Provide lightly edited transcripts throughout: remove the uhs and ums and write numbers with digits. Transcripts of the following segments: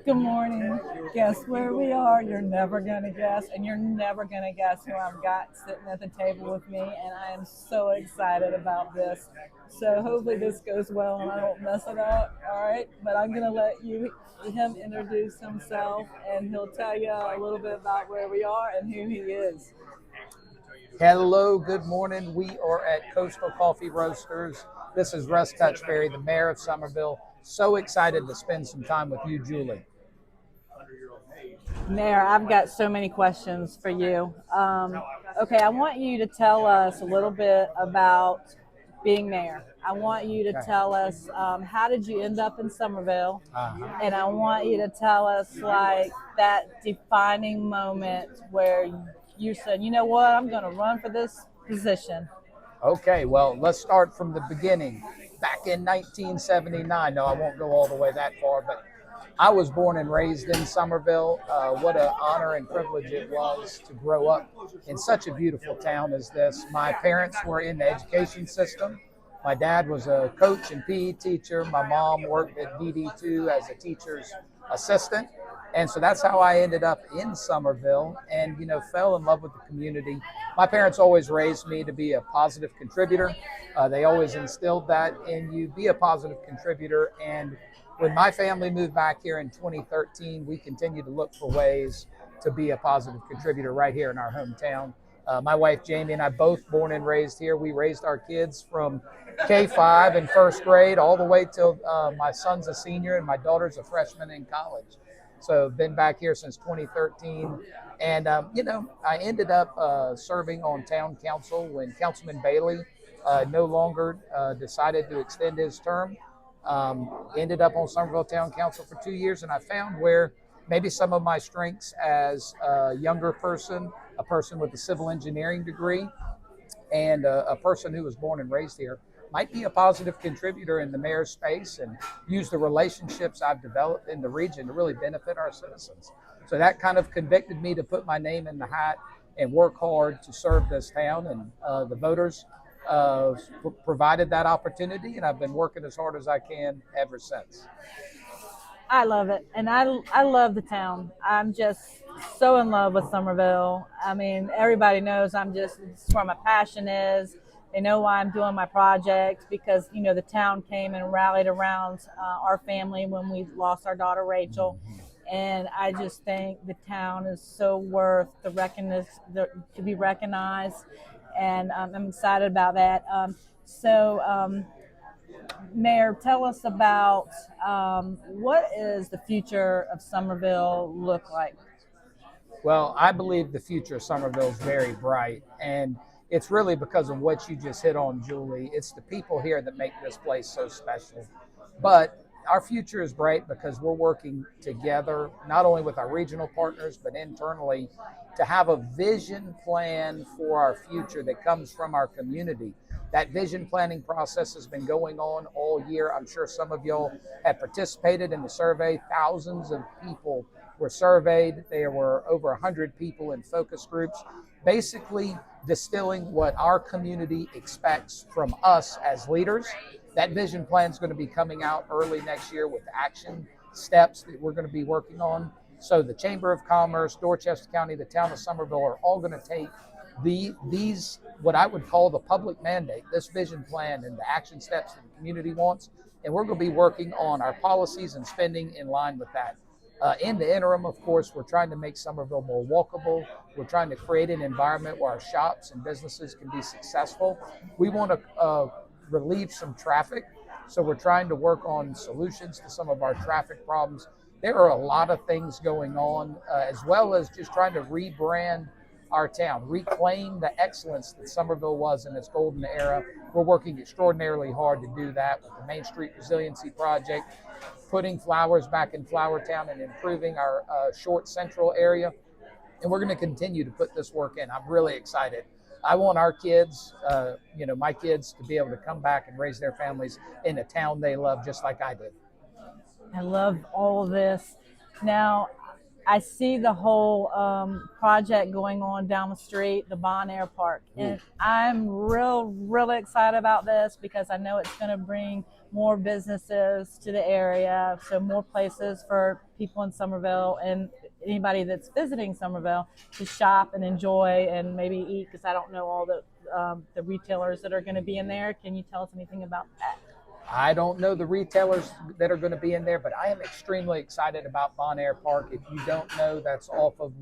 Good morning. Guess where we are? You're never gonna guess, and you're never gonna guess who I've got sitting at the table with me, and I am so excited about this. So hopefully this goes well and I don't mess it up. All right, but I'm gonna let him introduce himself, and he'll tell you a little bit about where we are and who he is. Hello, good morning. We are at Coastal Coffee Roasters. This is Russ Touchberry, the Mayor of Summerville. So excited to spend some time with you, Julie. Mayor, I've got so many questions for you. Okay, I want you to tell us a little bit about being mayor. I want you to Okay. tell us how did you end up in Summerville, Uh-huh. and I want you to tell us like that defining moment where you said, you know what, I'm going to run for this position. Okay, well, let's start from the beginning. Back in 1979, no, I won't go all the way that far, but I was born and raised in Summerville. What an honor and privilege it was to grow up in such a beautiful town as this. My parents were in the education system. My dad was a coach and PE teacher. My mom worked at DD2 as a teacher's assistant. And so that's how I ended up in Summerville and, fell in love with the community. My parents always raised me to be a positive contributor. They always instilled that in you, be a positive contributor. And when my family moved back here in 2013, we continued to look for ways to be a positive contributor right here in our hometown. My wife Jamie and I both born and raised here. We raised our kids from K5 in first grade all the way till my son's a senior and my daughter's a freshman in college. So I've been back here since 2013. And, I ended up serving on town council when Councilman Bailey no longer decided to extend his term. Ended up on Summerville Town Council for 2 years, and I found where maybe some of my strengths as a younger person, a person with a civil engineering degree, and a person who was born and raised here might be a positive contributor in the mayor's space and use the relationships I've developed in the region to really benefit our citizens. So that kind of convicted me to put my name in the hat and work hard to serve this town. And the voters provided that opportunity, and I've been working as hard as I can ever since. I love it, and I love the town. I'm just so in love with Somerville. I mean, everybody knows it's where my passion is. They know why I'm doing my project because the town came and rallied around our family when we lost our daughter Rachel, and I just think the town is so worth to be recognized, and I'm excited about that. Mayor, tell us about what is the future of Summerville look like? Well, I believe the future of Summerville is very bright, and it's really because of what you just hit on, Julie. It's the people here that make this place so special. But our future is bright because we're working together, not only with our regional partners, but internally to have a vision plan for our future that comes from our community. That vision planning process has been going on all year. I'm sure some of y'all have participated in the survey. Thousands of people were surveyed. There were over 100 people in focus groups, basically distilling what our community expects from us as leaders. That vision plan is going to be coming out early next year with action steps that we're going to be working on. So the Chamber of Commerce, Dorchester County, the town of Summerville are all going to take these what I would call the public mandate, this vision plan and the action steps that the community wants, and we're going to be working on our policies and spending in line with that. In the interim, of course, we're trying to make Summerville more walkable. We're trying to create an environment where our shops and businesses can be successful. We want to relieve some traffic, so we're trying to work on solutions to some of our traffic problems. There are a lot of things going on, as well as just trying to rebrand our town, reclaim the excellence that Summerville was in its golden era. We're working extraordinarily hard to do that with the Main Street Resiliency Project, putting flowers back in Flower Town and improving our Short Central area. And we're going to continue to put this work in. I'm really excited. I want our kids, my kids, to be able to come back and raise their families in a town they love just like I did. I love all of this. Now, I see the whole project going on down the street, the Bon Air Park, and I'm really excited about this because I know it's going to bring more businesses to the area, so more places for people in Summerville and anybody that's visiting Summerville to shop and enjoy and maybe eat, because I don't know all the retailers that are going to be in there. Can you tell us anything about that? I don't know the retailers that are going to be in there, but I am extremely excited about Bon Air Park. If you don't know, that's off of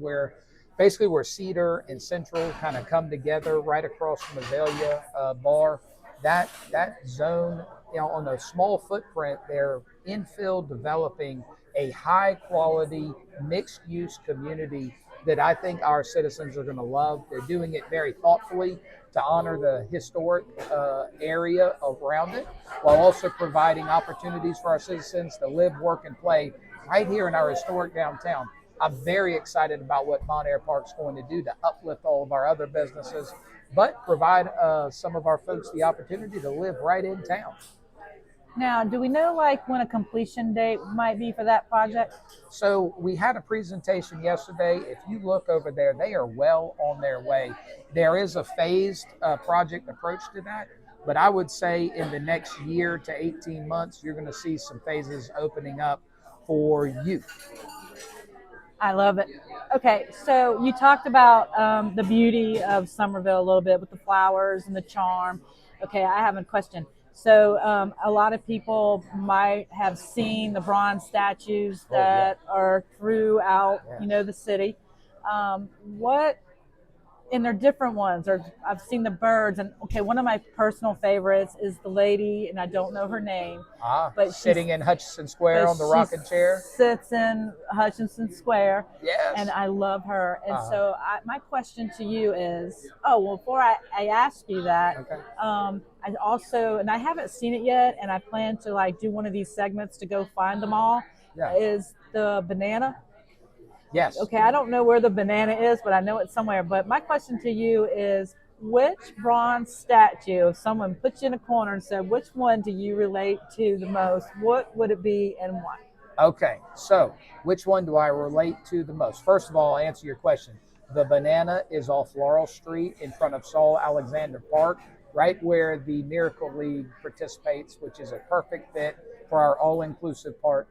basically where Cedar and Central kind of come together, right across from Azalea Bar. That zone, on a small footprint, they're infill developing a high quality mixed use community that I think our citizens are going to love. They're doing it very thoughtfully to honor the historic area around it, while also providing opportunities for our citizens to live, work, and play right here in our historic downtown. I'm very excited about what Bon Air Park's going to do to uplift all of our other businesses, but provide some of our folks the opportunity to live right in town. Now, do we know like when a completion date might be for that project? So we had a presentation yesterday. If you look over there, they are well on their way. There is a phased project approach to that, but I would say in the next year to 18 months, you're going to see some phases opening up for youth. I love it. Okay, so you talked about the beauty of Summerville a little bit with the flowers and the charm. Okay, I have a question. So a lot of people might have seen the bronze statues that are throughout, the city. What, and they're different ones, or I've seen the birds. And okay, one of my personal favorites is the lady, and I don't know her name, but sitting in Hutchinson Square on the rocking chair. Sits in Hutchinson Square. Yes. And I love her. And so my question to you is, before I ask you that, I also, and I haven't seen it yet, and I plan to like do one of these segments to go find them all, is the banana. Yes. Okay, I don't know where the banana is, but I know it's somewhere. But my question to you is, which bronze statue, if someone put you in a corner and said, which one do you relate to the most, what would it be and why? Okay, so which one do I relate to the most? First of all, I'll answer your question. The banana is off Laurel Street in front of Saul Alexander Park, right where the Miracle League participates, which is a perfect fit for our all-inclusive park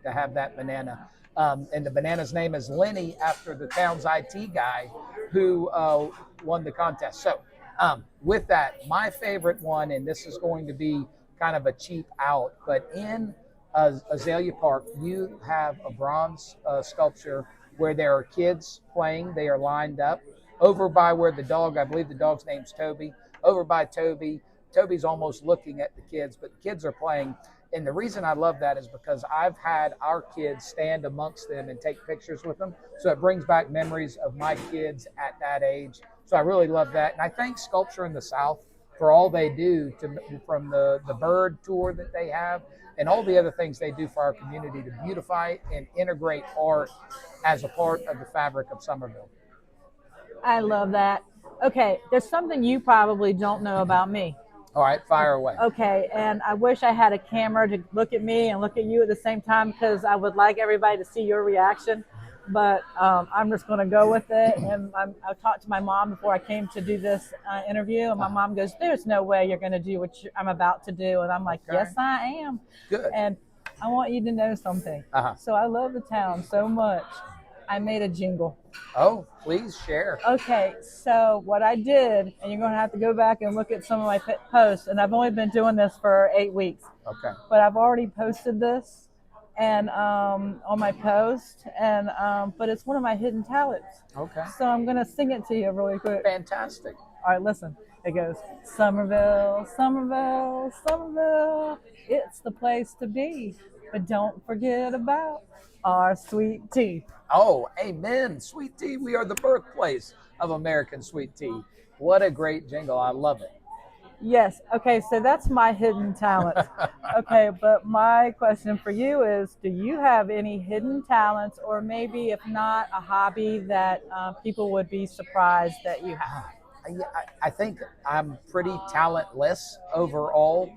to have that banana. And the banana's name is Lenny, after the town's IT guy who won the contest. So with that, my favorite one, and this is going to be kind of a cheap out, but in Azalea Park, you have a bronze sculpture where there are kids playing. They are lined up over by where the dog, I believe the dog's name's Toby, over by Toby. Toby's almost looking at the kids, but the kids are playing. And the reason I love that is because I've had our kids stand amongst them and take pictures with them. So it brings back memories of my kids at that age. So I really love that. And I thank Sculpture in the South for all they do, from the bird tour that they have and all the other things they do for our community to beautify and integrate art as a part of the fabric of Summerville. I love that. Okay, there's something you probably don't know about me. All right, fire away. Okay, and I wish I had a camera to look at me and look at you at the same time, because I would like everybody to see your reaction. But I'm just going to go with it. And I talked to my mom before I came to do this interview, and my mom goes, "There's no way you're going to do what I'm about to do." And I'm like, "Yes, I am." Good. And I want you to know something. So I love the town so much. I made a jingle. Oh, please share. Okay, so what I did, and you're going to have to go back and look at some of my posts, and I've only been doing this for 8 weeks. Okay. But I've already posted this and on my post, and but it's one of my hidden talents. Okay. So I'm going to sing it to you really quick. Fantastic. All right, listen. It goes, Summerville, Summerville, Summerville, it's the place to be. But don't forget about our sweet tea. Oh, amen. Sweet tea. We are the birthplace of American sweet tea. What a great jingle. I love it. Yes. Okay, so that's my hidden talent. Okay, but my question for you is, do you have any hidden talents, or maybe if not, a hobby that people would be surprised that you have? I think I'm pretty talentless overall.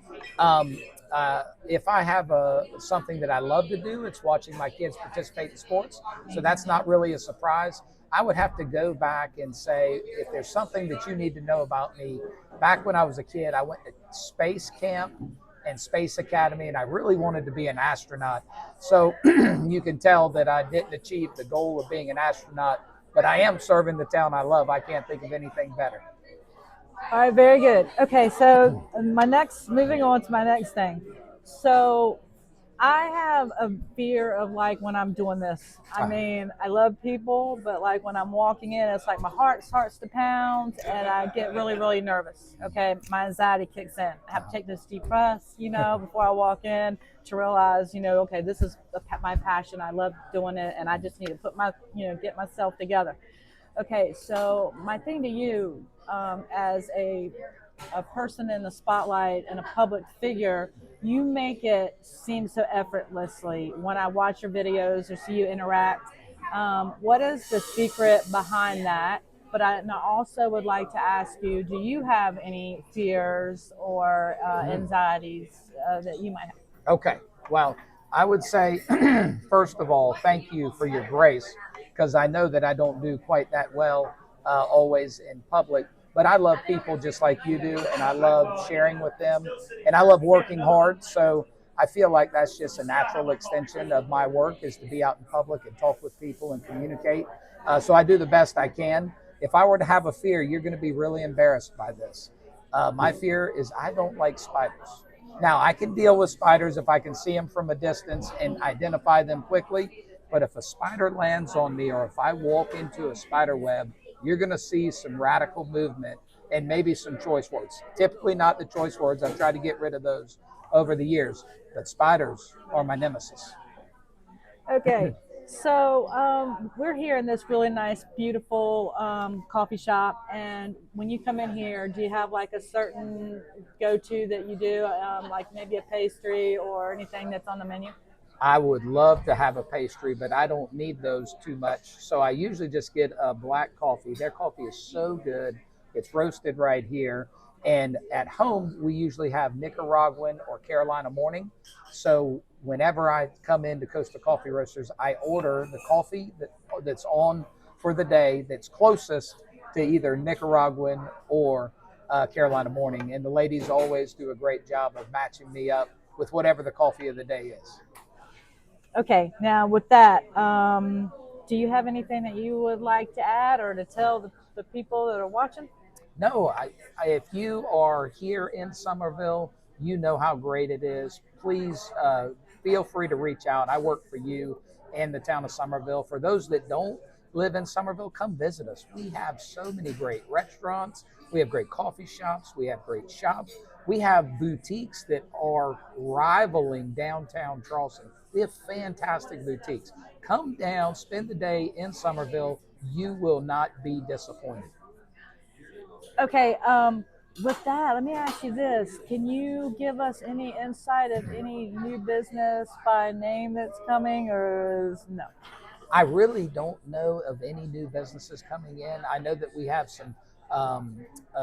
If I have something that I love to do, it's watching my kids participate in sports. So that's not really a surprise. I would have to go back and say, if there's something that you need to know about me, back when I was a kid, I went to space camp and Space Academy, and I really wanted to be an astronaut. So you can tell that I didn't achieve the goal of being an astronaut, but I am serving the town I love. I can't think of anything better. All right, very good. Okay, so moving on to my next thing. So I have a fear of like when I'm doing this. I mean, I love people, but like when I'm walking in, it's like my heart starts to pound and I get really, really nervous. Okay, my anxiety kicks in. I have to take this deep breaths, before I walk in to realize, okay, this is my passion. I love doing it, and I just need to get myself together. Okay, so my thing to you, as a person in the spotlight and a public figure, you make it seem so effortlessly when I watch your videos or see you interact. What is the secret behind that? But I also would like to ask you, do you have any fears or anxieties that you might have? Okay. Well, I would say, first of all, thank you for your grace, because I know that I don't do quite that well always in public. But I love people just like you do, and I love sharing with them, and I love working hard. So I feel like that's just a natural extension of my work, is to be out in public and talk with people and communicate. So I do the best I can. If I were to have a fear, you're going to be really embarrassed by this. My fear is I don't like spiders. Now, I can deal with spiders if I can see them from a distance and identify them quickly. But if a spider lands on me, or if I walk into a spider web, you're going to see some radical movement and maybe some choice words. Typically not the choice words. I've tried to get rid of those over the years, but spiders are my nemesis. Okay, so we're here in this really nice, beautiful coffee shop. And when you come in here, do you have like a certain go-to that you do, like maybe a pastry or anything that's on the menu? I would love to have a pastry, but I don't need those too much. So I usually just get a black coffee. Their coffee is so good. It's roasted right here. And at home, we usually have Nicaraguan or Carolina morning. So whenever I come into Coastal Coffee Roasters, I order the coffee that's on for the day that's closest to either Nicaraguan or Carolina morning. And the ladies always do a great job of matching me up with whatever the coffee of the day is. Okay, now with that, do you have anything that you would like to add or to tell the people that are watching? No, if you are here in Somerville, you know how great it is. Please feel free to reach out. I work for you and the town of Somerville. For those that don't live in Somerville, come visit us. We have so many great restaurants. We have great coffee shops. We have great shops. We have boutiques that are rivaling downtown Charleston. We have fantastic boutiques. Come down, spend the day in Somerville. You will not be disappointed. Okay, with that, let me ask you this. Can you give us any insight of any new business by name that's coming, or no? I really don't know of any new businesses coming in. I know that we have some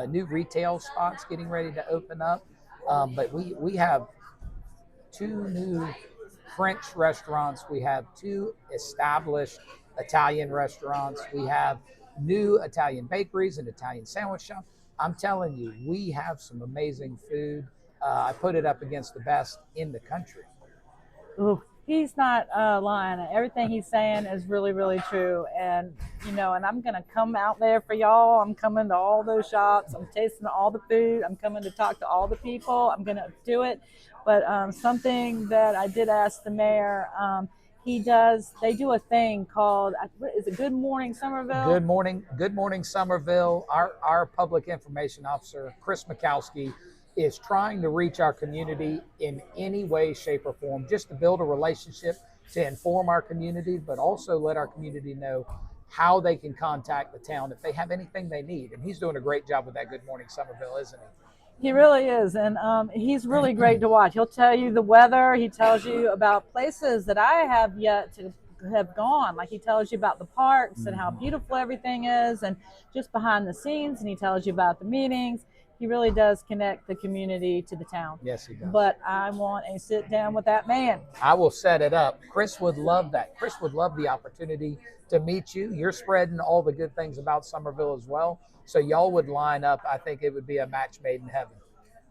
new retail spots getting ready to open up, but we have two new French restaurants. We have two established Italian restaurants. We have new Italian bakeries and Italian sandwich shops. I'm telling you, we have some amazing food. I put it up against the best in the country. Ooh, he's not lying. Everything he's saying is really, really true. And, and I'm going to come out there for y'all. I'm coming to all those shops. I'm tasting all the food. I'm coming to talk to all the people. I'm going to do it. But something that I did ask the mayor, they do a thing called, is it Good Morning Summerville? Good morning, Somerville. Our public information officer, Chris Mikowski, is trying to reach our community in any way, shape, or form, just to build a relationship, to inform our community, but also let our community know how they can contact the town if they have anything they need. And he's doing a great job with that Good Morning Somerville, isn't he? He really is, and he's really great to watch. He'll tell you the weather. He tells you about places that I have yet to have gone. Like he tells you about the parks and how beautiful everything is, and just behind the scenes. And he tells you about the meetings. He really does connect the community to the town. Yes, he does. But I want a sit down with that man. I will set it up. Chris would love that. Chris would love the opportunity to meet you. You're spreading all the good things about Somerville as well. So y'all would line up. I think it would be a match made in heaven.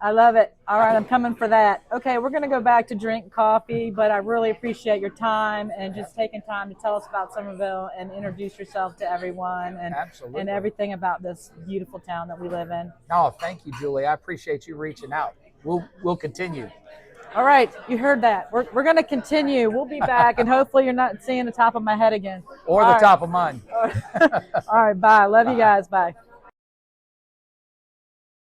I love it. All right, I'm coming for that. Okay, we're going to go back to drink coffee, but I really appreciate your time and just taking time to tell us about Summerville and introduce yourself to everyone and Absolutely. everything about this beautiful town that we live in. Oh, thank you, Julie. I appreciate you reaching out. We'll continue. All right, you heard that. We're going to continue. We'll be back, and hopefully you're not seeing the top of my head again. Or All the right. top of mine. All right, bye. Love you guys. Bye.